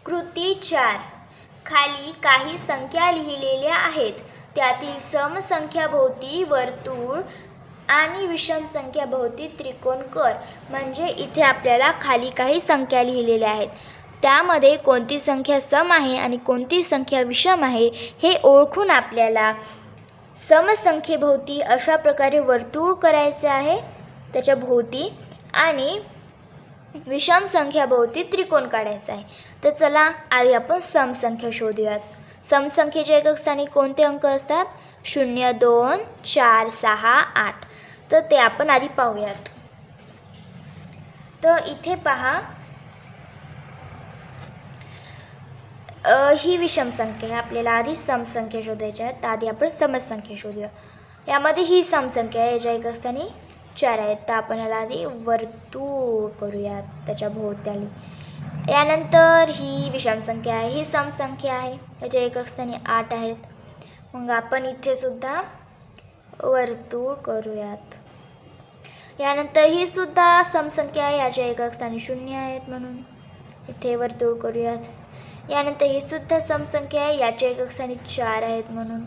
कृती 4. खाली काही संख्या लिहिलेल्या आहेत. त्यातील सम संख्याभोवती वर्तुळ आणि विषम संख्याभोवती त्रिकोण कर. म्हणजे इथे आपल्याला खाली काही संख्या लिहिलेल्या आहेत. त्यामध्ये कोणती संख्या सम आहे आणि कोणती संख्या विषम आहे हे ओळखून आपल्याला समसंख्येभोवती अशा प्रकारे वर्तुळ करायचे आहे त्याच्या भोवती आणि विषम संख्याभोवती त्रिकोण काढायचा आहे. तर चला आधी आपण समसंख्या शोधूयात. समसंख्येच्या एकक स्थानी कोणते अंक असतात? 0, 2, 4, 6, 8. तर ते आपण आधी पाहूयात. तर इथे पहा, ही विषम संख्या आहे. आपल्याला आधी समसंख्या शोधायच्या आहेत. तर आधी आपण समसंख्या शोधूया. यामध्ये ही समसंख्या आहे, याच्या एकक स्थानी 4 आहेत. तर आपण याला आधी वर्तुळ करूयात त्याच्या भोवताली. यानंतर ही विषम संख्या आहे, ही समसंख्या आहे, याच्या एकक स्थानी 8 आहेत. मग आपण इथे सुद्धा वर्तुळ करूयात. यानंतर ही सुद्धा समसंख्या आहे, याच्या एकक स्थानी 0 आहेत म्हणून इथे वर्तुळ करूयात. यानंतर ही सुद्धा समसंख्या आहे, याच्या एकक स्थानी 4 आहेत म्हणून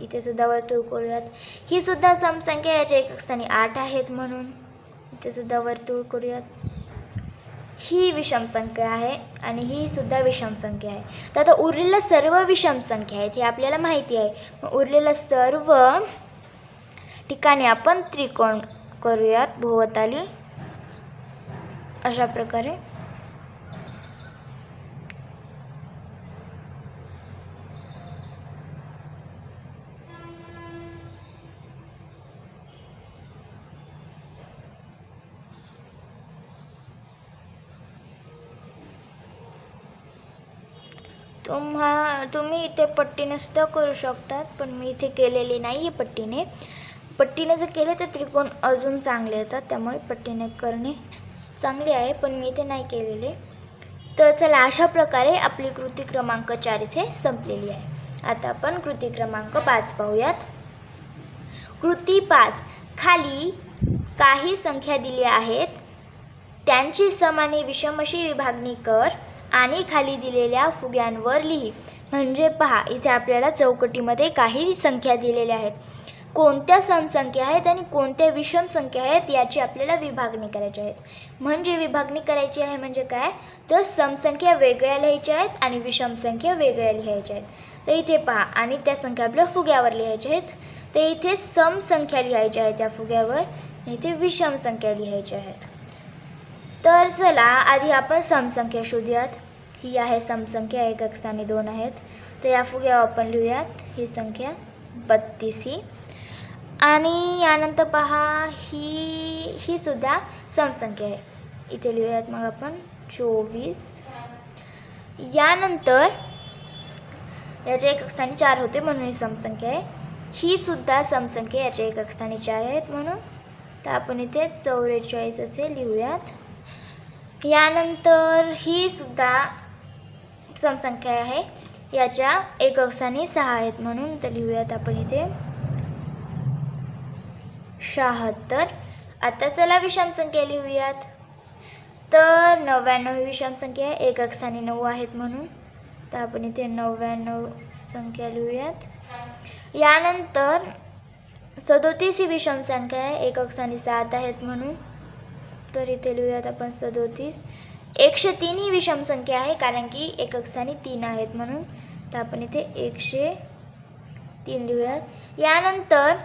इथे सुद्धा वर्तुळ करूयात. ही सुद्धा समसंख्या, याच्या एकक स्थानी 8 आहेत म्हणून इथे सुद्धा वर्तुळ करूयात. ही विषम संख्या आहे आणि ही सुद्धा विषम संख्या आहे. तर आता उरलेल्या सर्व विषम संख्या आहेत हे आपल्याला माहिती आहे. मग उरलेल्या सर्व ठिकाणी आपण त्रिकोण करूयात भोवताली अशा प्रकारे. तुम्ही इथे पट्टीने सुद्धा करू शकतात, पण मी इथे केलेली नाही आहे पट्टीने. पट्टीने जर केले तर त्रिकोण अजून चांगले येतात, त्यामुळे पट्टीने करणे चांगले आहे, पण मी इथे नाही केलेले. तर चला, अशा प्रकारे आपली कृती क्रमांक 4 इथे संपलेली आहे. आता आपण कृती क्रमांक 5 पाहूयात. कृती 5. खाली काही संख्या दिल्या आहेत, त्यांची सम आणि विषम अशी विभागणी कर आणि खाली दिलेल्या फुग्यांवर लिही. म्हणजे पहा, इथे आपल्याला चौकटीमध्ये काही संख्या दिलेल्या आहेत. कोणत्या समसंख्या आहेत आणि कोणत्या विषम संख्या आहेत याची आपल्याला विभागणी करायची आहे. म्हणजे विभागणी करायची आहे म्हणजे काय, तर समसंख्या वेगळ्या लिहायच्या आहेत आणि विषम संख्या वेगळ्या लिहायच्या आहेत. तर इथे पहा, आणि त्या संख्या आपल्या फुग्यावर लिहायच्या आहेत. तर इथे समसंख्या लिहायच्या आहेत त्या फुग्यावर आणि इथे विषम संख्या लिहायच्या आहेत. तर चला, आधी आपण समसंख्या शोधूयात. ही आहे समसंख्या, एकक स्थानी 2 आहेत. तर या फुग्यावर आपण लिहूयात ही संख्या 32 ही. आणि यानंतर पहा, ही सुद्धा समसंख्या आहे, इथे लिहूयात मग आपण 24. यानंतर याच्या एकक स्थानी 4 होते म्हणून ही समसंख्या आहे. ही सुद्धा समसंख्या, याच्या एकक स्थानी 4 आहेत म्हणून. तर आपण इथे 44 असे लिहूयात. यानंतर ही सुद्धा समसंख्या आहे, याच्या एकक स्थानी 6 आहेत म्हणून. तर लिहूयात आपण इथे 76. आता चला विषम संख्या लिहूयात. तर 99 ही विषम संख्या आहे, एकक स्थानी 9 आहेत म्हणून. तर आपण इथे 99 संख्या लिहूयात. यानंतर 37 ही विषम संख्या आहे, एकक स्थानी 7 आहेत म्हणून. तर इथे लिहूयात आपण 37. 103 ही विषम संख्या आहे, कारण की एकक स्थानी 3 आहेत म्हणून. तर आपण इथे 103 लिहूयात. यानंतर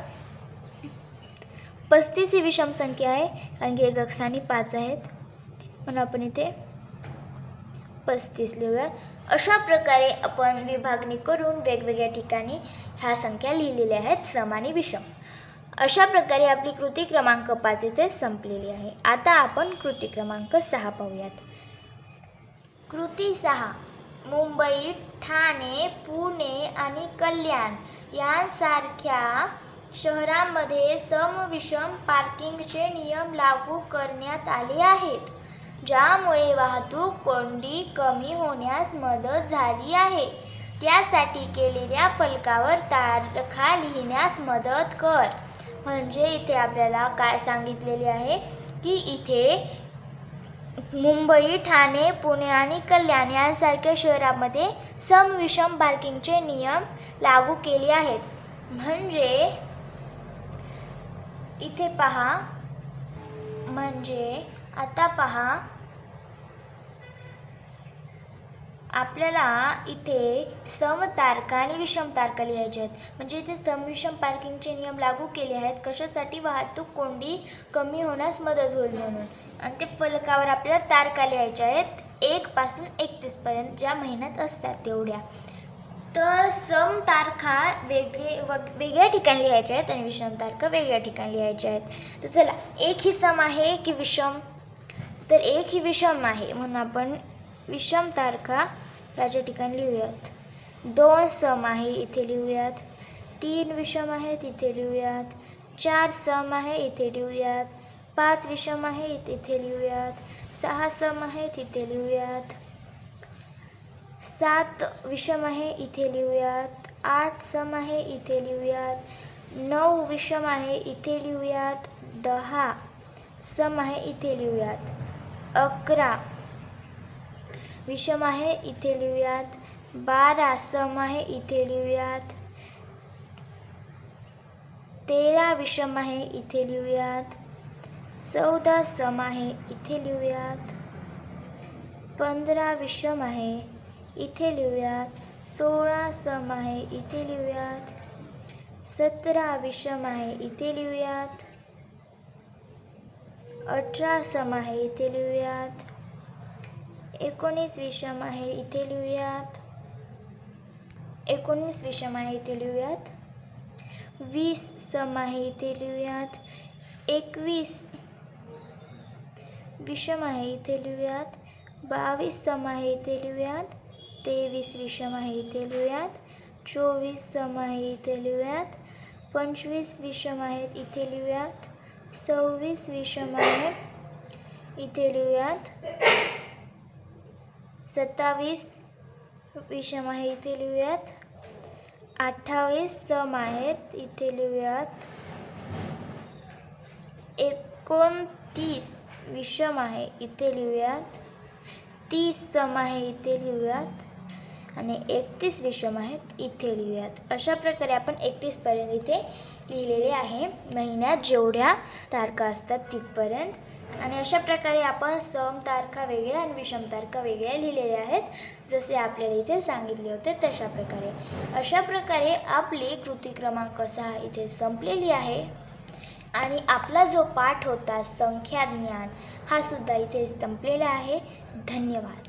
35 ही विषम संख्या आहे, कारण की एकक स्थानी 5 आहेत म्हणून आपण इथे 35 लिहूयात. अशा प्रकारे आपण विभागणी करून वेगवेगळ्या ठिकाणी ह्या संख्या लिहिलेल्या आहेत, सम आणि विषम. अशा प्रकारे आपली कृती क्रमांक 5 इथे संपलेली आहे. आता आपण कृती क्रमांक 6 पाहूयात. कृती 6. मुंबई, ठाणे, पुणे आणि कल्याण यांसारख्या शहरांमध्ये सम-विषम पार्किंगचे नियम लागू करण्यात आले आहेत, ज्यामुळे वाहतूक कोंडी कमी होण्यास मदत झाली आहे. त्यासाठी केलेल्या फलकावर तारखा लिहिण्यास मदत कर. म्हणजे इथे आपल्याला काय सांगितलेले आहे की इथे मुंबई, ठाणे, पुणे आणि कल्याण यांसारख्या शहरामध्ये सम विषम पार्किंगचे नियम लागू केले आहेत. म्हणजे इथे पहा, म्हणजे आता पहा, आपल्याला इथे सम तारखा आणि विषम तारखा लिहायच्या आहेत. म्हणजे इथे सम विषम पार्किंगचे नियम लागू केले आहेत. कशासाठी? वाहतूक कोंडी कमी होण्यास मदत होईल म्हणून. आणि ते फलकावर आपल्याला तारखा लिहायच्या आहेत 1 पासून 31 पर्यंत, ज्या महिन्यात असतात तेवढ्या. तर सम तारखा वेगळ्या ठिकाणी लिहायच्या आहेत आणि विषम तारखा वेगळ्या ठिकाणी लिहायच्या आहेत. तर चला, एक ही सम आहे की विषम? तर एक ही विषम आहे, म्हणून आपण विषम तारखा याच्या ठिकाणी लिहूयात. 2 सम आहे इथे लिहूयात. 3 विषम आहेत इथे लिहूयात. 4 सम आहे इथे लिहूयात. 5 विषम आहे इथे लिहूयात. 6 सम आहेत इथे लिहूयात. 7 विषम आहे इथे लिहूयात. 8 सम आहे इथे लिहूयात. 9 विषम आहे इथे लिहूयात. 10 सम आहे इथे लिहूयात. 11 विषम आहे इथे लिहूयात. 12 सम आहे इथे लिहूयात. 13 विषम आहे इथे लिहूयात. 14 सम आहे इथे लिहूयात. 15 विषम आहे इथे लिहूयात. 16 सम आहे इथे लिहूयात. 17 विषम आहे इथे लिहूयात. 18 सम आहे इथे लिहूयात. 19 विषम आहे इथे लिहूयात. 19 विषम आहे इथे लिहूयात. 20 सम आहे इथे लिहूयात. 21 विषम आहे इथे लिहूयात. 22 सम आहे इथे लिहूयात. 23 विषम आहे इथे लिहूयात. 24 सम आहे इथे लिहूयात. 25 विषम आहेत इथे लिहूयात. 26 विषम आहे इथे लिहूयात. 27 विषम आहे इथे लिहूयात. 28 सम आहेत इथे लिहूयात. 29 विषम आहे इथे लिहूयात. 30 सम आहे इथे लिहूयात आणि 31 विषम आहेत इथे लिहूयात. अशा प्रकारे आपण 31 पर्यंत इथे लिहिलेले आहे, महिन्यात जेवढ्या तारखा असतात तिथपर्यंत. आणि अशा प्रकारे आपण सम तारखा वेगळ्या आणि विषम तारखा वेगळ्या लिहिलेल्या आहेत, जसे आपल्याला इथे सांगितले होते तशा प्रकारे. अशा प्रकारे आपली कृती क्रमांक 6 इथे संपलेली आहे. आणि आपला जो पाठ होता संख्या ज्ञान हा सुद्धा इथे संपलेला आहे. धन्यवाद.